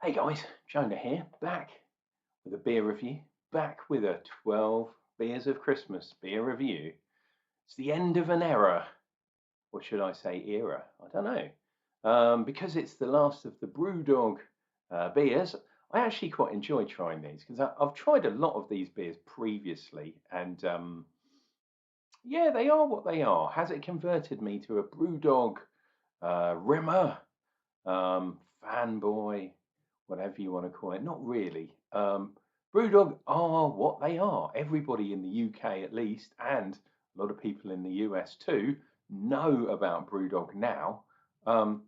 Hey guys, Jonah here, back with a beer review, back with a 12 Beers of Christmas beer review. It's the end of an era, or should I say era? I don't know. Because it's the last of the BrewDog beers, I actually quite enjoy trying these because I've tried a lot of these beers previously, and yeah, they are what they are. Has it converted me to a BrewDog rimmer, fanboy, whatever you want to call it? Not really. BrewDog are what they are. Everybody in the UK, at least, and a lot of people in the US too, know about BrewDog now. Um,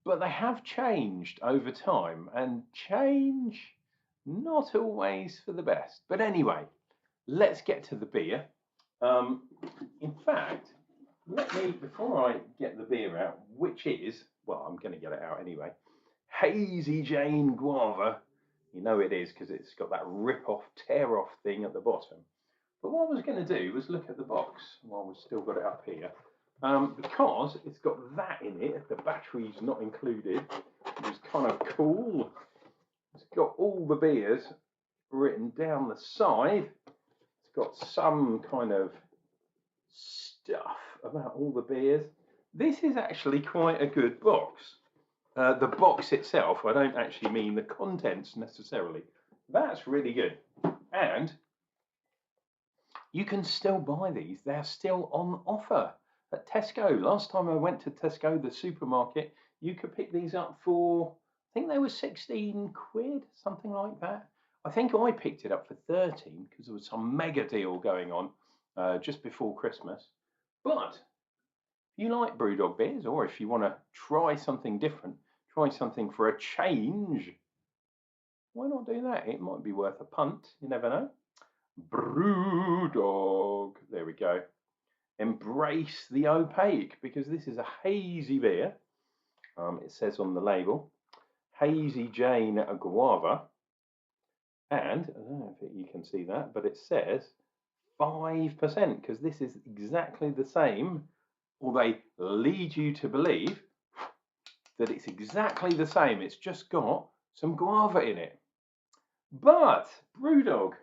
but they have changed over time, and change not always for the best. But anyway, let's get to the beer. Um, in fact, let me, before I get the beer out, which is, well, I'm going to get it out anyway, Hazy Jane Guava. You know it is because it's got that rip-off, tear-off thing at the bottom. But what I was going to do was look at the box while we've still got it up here. Because it's got that in it, the battery's not included, which is kind of cool. It's got all the beers written down the side. It's got some kind of stuff about all the beers. This is actually quite a good box. The box itself, I don't actually mean the contents necessarily. That's really good. And you can still buy these. They're still on offer at Tesco. Last time I went to Tesco, the supermarket, you could pick these up for, I think they were 16 quid, something like that. I think I picked it up for 13 because there was some mega deal going on just before Christmas. But if you like BrewDog beers, or if you want to try something different, try something for a change, why not do that? It might be worth a punt. You never know. BrewDog. There we go. Embrace the opaque, because this is a hazy beer. It says on the label, Hazy Jane Guava. And I don't know if you can see that, but it says 5%, because this is exactly the same, or they lead you to believe that it's exactly the same. It's just got some guava in it. But BrewDog,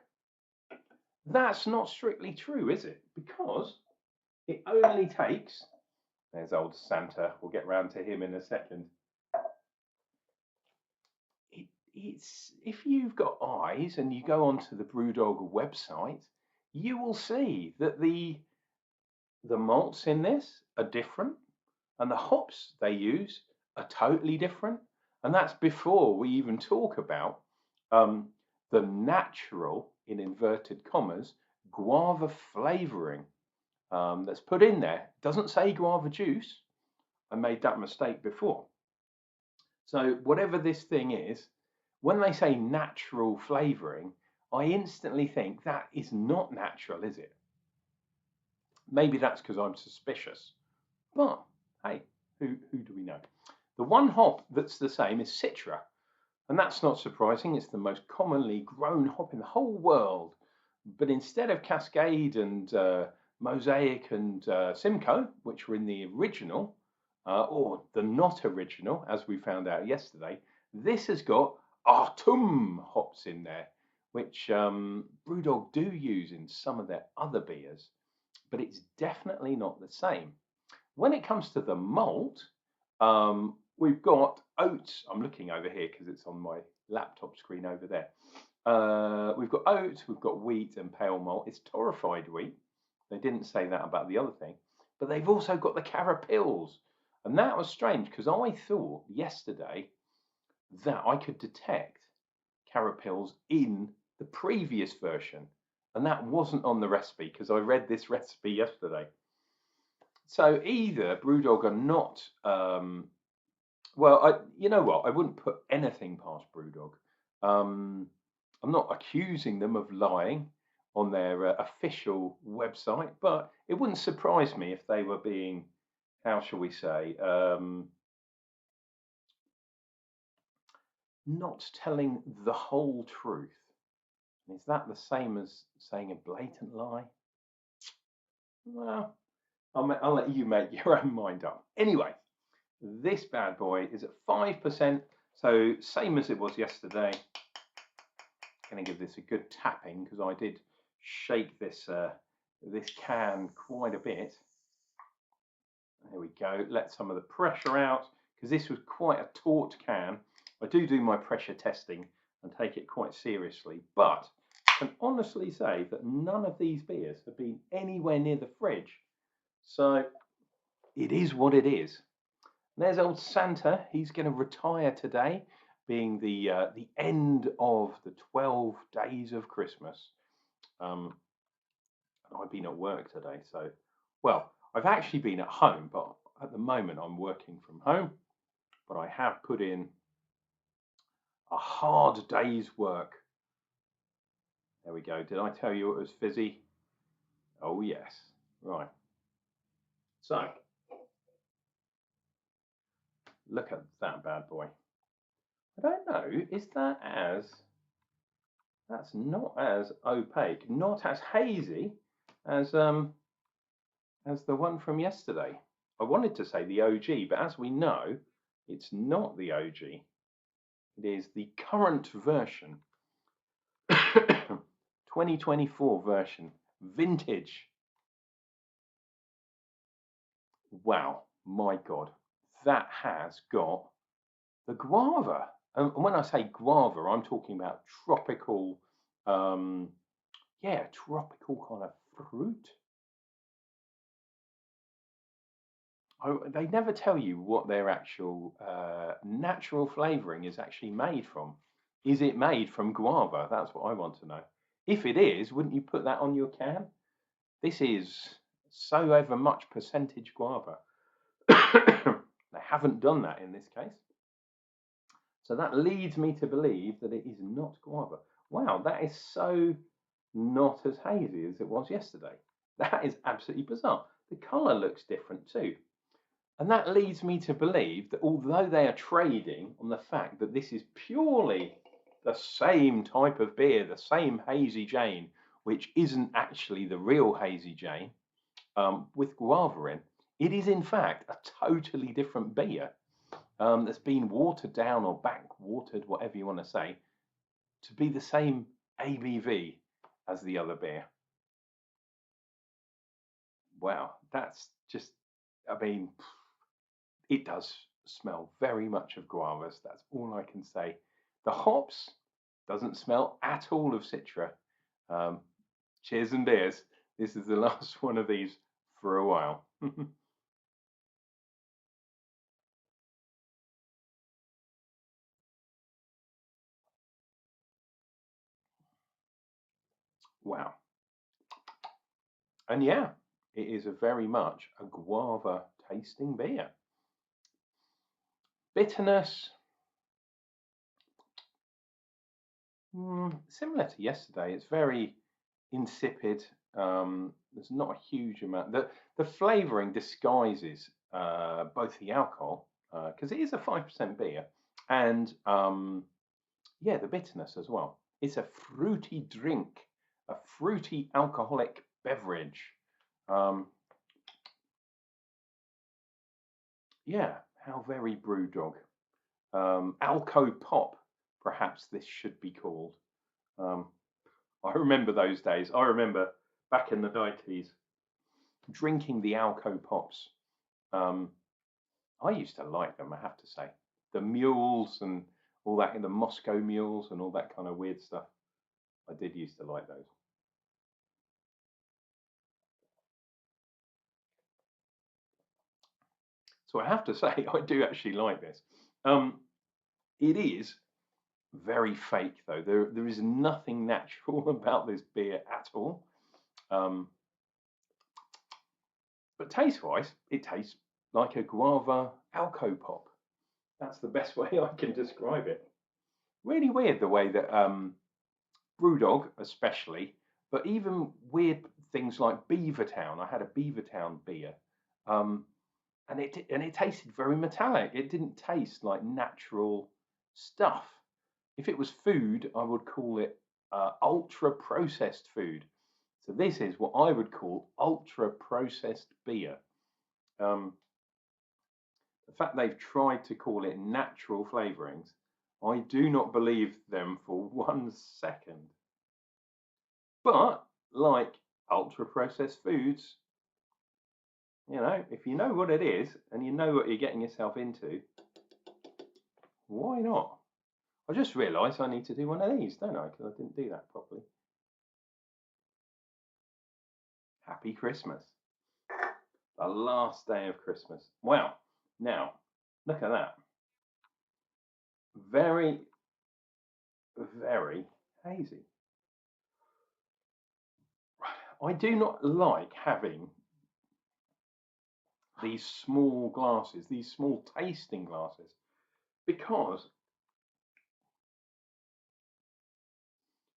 that's not strictly true, is it? Because it only takes, there's old Santa, we'll get round to him in a second. It's, if you've got eyes and you go onto the BrewDog website, you will see that the malts in this are different, and the hops they use are totally different. And that's before we even talk about the natural, in inverted commas, guava flavoring that's put in there. It doesn't say guava juice. I made that mistake before. So whatever this thing is, when they say natural flavoring, I instantly think that is not natural, is it? Maybe that's because I'm suspicious. But hey, who do we know? The one hop that's the same is Citra, and that's not surprising. It's the most commonly grown hop in the whole world. But instead of Cascade and Mosaic and Simcoe, which were in the original, or the not original, as we found out yesterday, this has got Artum hops in there, which BrewDog do use in some of their other beers, but it's definitely not the same. When it comes to the malt, we've got oats. I'm looking over here because it's on my laptop screen over there. We've got oats, we've got wheat and pale malt. It's torrefied wheat. They didn't say that about the other thing, but they've also got the carapils. And that was strange because I thought yesterday that I could detect carapils in the previous version, and that wasn't on the recipe because I read this recipe yesterday. So either BrewDog are not, well, you know what? I wouldn't put anything past BrewDog. I'm not accusing them of lying on their official website, but it wouldn't surprise me if they were being, how shall we say, not telling the whole truth. Is that the same as saying a blatant lie? Well, I'll let you make your own mind up. Anyway, this bad boy is at 5%, So same as it was yesterday. Going to give this a good tapping because I did shake this this can quite a bit. There we go. Let some of the pressure out because this was quite a taut can. I do my pressure testing and take it quite seriously, but I can honestly say that none of these beers have been anywhere near the fridge. So it is what it is. And there's old Santa. He's going to retire today, being the end of the 12 days of Christmas. And I've been at work today, so well, I've actually been at home, but at the moment I'm working from home. But I have put in a hard day's work. There we go. Did I tell you it was fizzy? Oh yes. Right. So look at that bad boy. I don't know. Is that as? That's not as opaque, not as hazy as the one from yesterday. I wanted to say the OG, but as we know, it's not the OG. It is the current version, 2024 version, vintage. Wow, my God, that has got the guava. And when I say guava, I'm talking about tropical, yeah, tropical kind of fruit. Oh, they never tell you what their actual natural flavoring is actually made from. Is it made from guava? That's what I want to know. If it is, wouldn't you put that on your can? This is so ever much percentage guava. They haven't done that in this case. So that leads me to believe that it is not guava. Wow, that is so not as hazy as it was yesterday. That is absolutely bizarre. The colour looks different too. And that leads me to believe that although they are trading on the fact that this is purely the same type of beer, the same Hazy Jane, which isn't actually the real Hazy Jane, with guava in, it is in fact a totally different beer that's been watered down or back watered, whatever you want to say, to be the same ABV as the other beer. Wow, that's just, I mean, it does smell very much of guavas. That's all I can say. The hops doesn't smell at all of Citra. Cheers and beers. This is the last one of these for a while. Wow. And yeah, it is a very much a guava tasting beer. Bitterness, similar to yesterday. It's very insipid. There's not a huge amount. The flavouring disguises both the alcohol, because it is a 5% beer, and yeah, the bitterness as well. It's a fruity drink, a fruity alcoholic beverage. Yeah, how very BrewDog. Alco Pop, perhaps this should be called. Um, I remember those days. I remember back in the 90s drinking the Alco Pops. I used to like them, I have to say. The mules and all that, and the Moscow mules and all that kind of weird stuff. I did used to like those. So I have to say, I do actually like this. It is very fake, though. There is nothing natural about this beer at all. But taste-wise, it tastes like a guava Alco Pop. That's the best way I can describe it. Really weird the way that BrewDog, especially, but even weird things like Beavertown. I had a Beavertown beer, and it tasted very metallic. It didn't taste like natural stuff. If it was food, I would call it ultra processed food. So this is what I would call ultra processed beer. The fact they've tried to call it natural flavourings I do not believe them for 1 second. But like ultra processed foods, you know, if you know what it is and you know what you're getting yourself into, why not? I just realised I need to do one of these, don't I? Because I didn't do that properly. Happy Christmas. The last day of Christmas. Wow. Now, look at that. Very, very hazy. I do not like having these small glasses, these small tasting glasses, because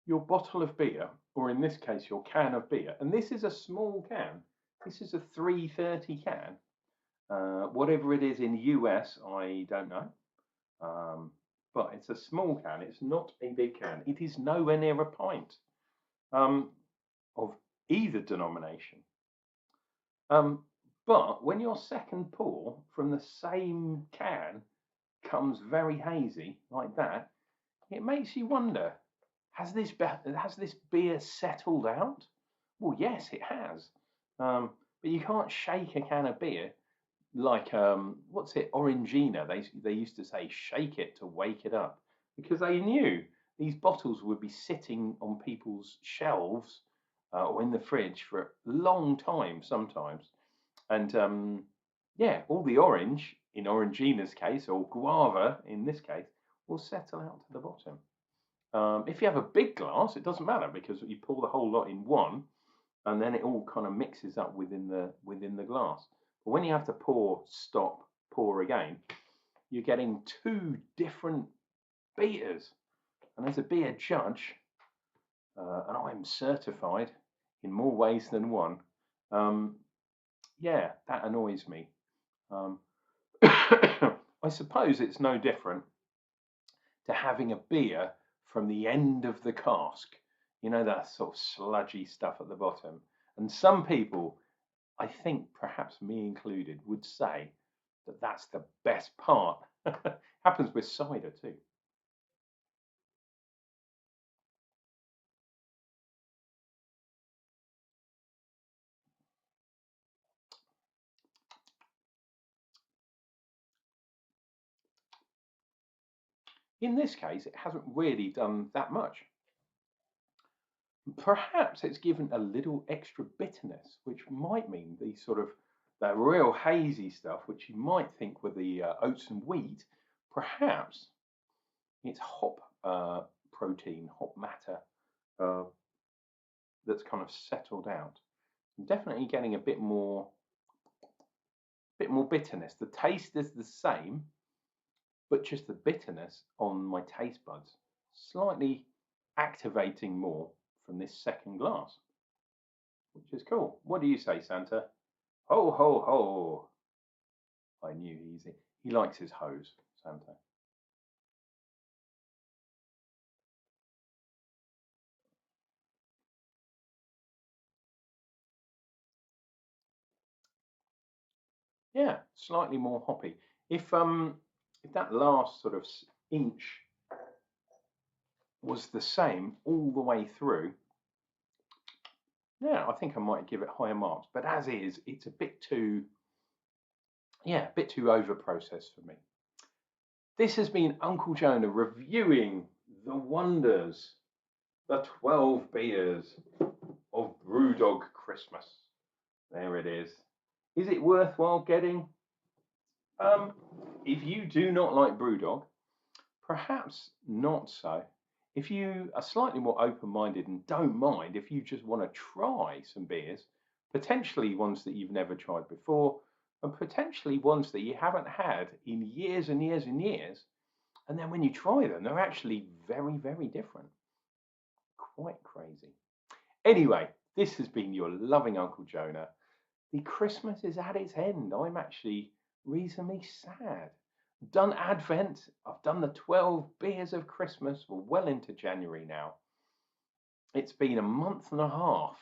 your bottle of beer, or in this case, your can of beer, and this is a small can, this is a 330 can, whatever it is in the US, I don't know, but it's a small can, it's not a big can, it is nowhere near a pint of either denomination. But when your second pour from the same can comes very hazy like that, it makes you wonder, has this beer settled out? Well, yes, it has. But you can't shake a can of beer like what's it, Orangina? They used to say shake it to wake it up, because they knew these bottles would be sitting on people's shelves or in the fridge for a long time sometimes. And yeah, all the orange in Orangina's case, or guava in this case, will settle out to the bottom. If you have a big glass, it doesn't matter, because you pour the whole lot in one, and then it all kind of mixes up within the glass. But when you have to pour, stop, pour again, you're getting two different beers. And as a beer judge, and I'm certified in more ways than one, yeah, that annoys me. I suppose it's no different to having a beer from the end of the cask, you know, that sort of sludgy stuff at the bottom. And some people, I think perhaps me included, would say that that's the best part. Happens with cider too. In this case, it hasn't really done that much. Perhaps it's given a little extra bitterness, which might mean the sort of that real hazy stuff, which you might think were the oats and wheat, perhaps it's hop protein, hop matter, uh, that's kind of settled out. I'm definitely getting a bit more bitterness. The taste is the same, but just the bitterness on my taste buds slightly activating more from this second glass, which is cool. What do you say, Santa? Ho ho ho! I knew he likes his hose, Santa. Yeah, slightly more hoppy. If that last sort of inch was the same all the way through, yeah, I think I might give it higher marks. But as is, it's a bit too, yeah, a bit too over processed for me. This has been Uncle Jonah reviewing the wonders, the 12 beers of BrewDog Christmas. There it is. Is it worthwhile getting? If you do not like BrewDog, perhaps not so. If you are slightly more open-minded and don't mind, if you just want to try some beers, potentially ones that you've never tried before, and potentially ones that you haven't had in years and years and years, and then when you try them, they're actually very, very different. Quite crazy. Anyway, this has been your loving Uncle Jonah. The Christmas is at its end. I'm actually reasonably sad. Done Advent. I've done the 12 beers of Christmas. We're well into January now. It's been a month and a half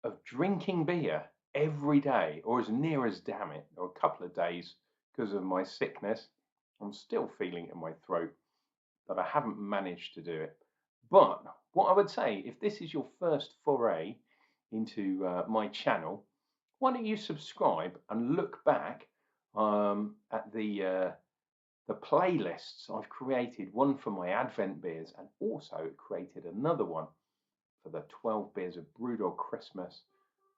of drinking beer every day, or as near as, damn it, or a couple of days because of my sickness. I'm still feeling it in my throat. that I haven't managed to do it. But what I would say, if this is your first foray into my channel, why don't you subscribe and look back at the playlists I've created, one for my Advent beers, and also created another one for the 12 beers of BrewDog Christmas.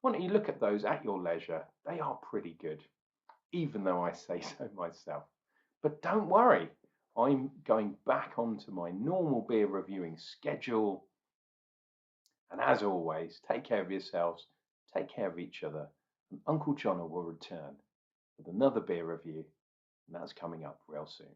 Why don't you look at those at your leisure? They are pretty good, even though I say so myself. But don't worry, I'm going back onto my normal beer reviewing schedule. And as always, take care of yourselves, take care of each other, and Uncle Jonna will return with another beer review, and that's coming up real soon.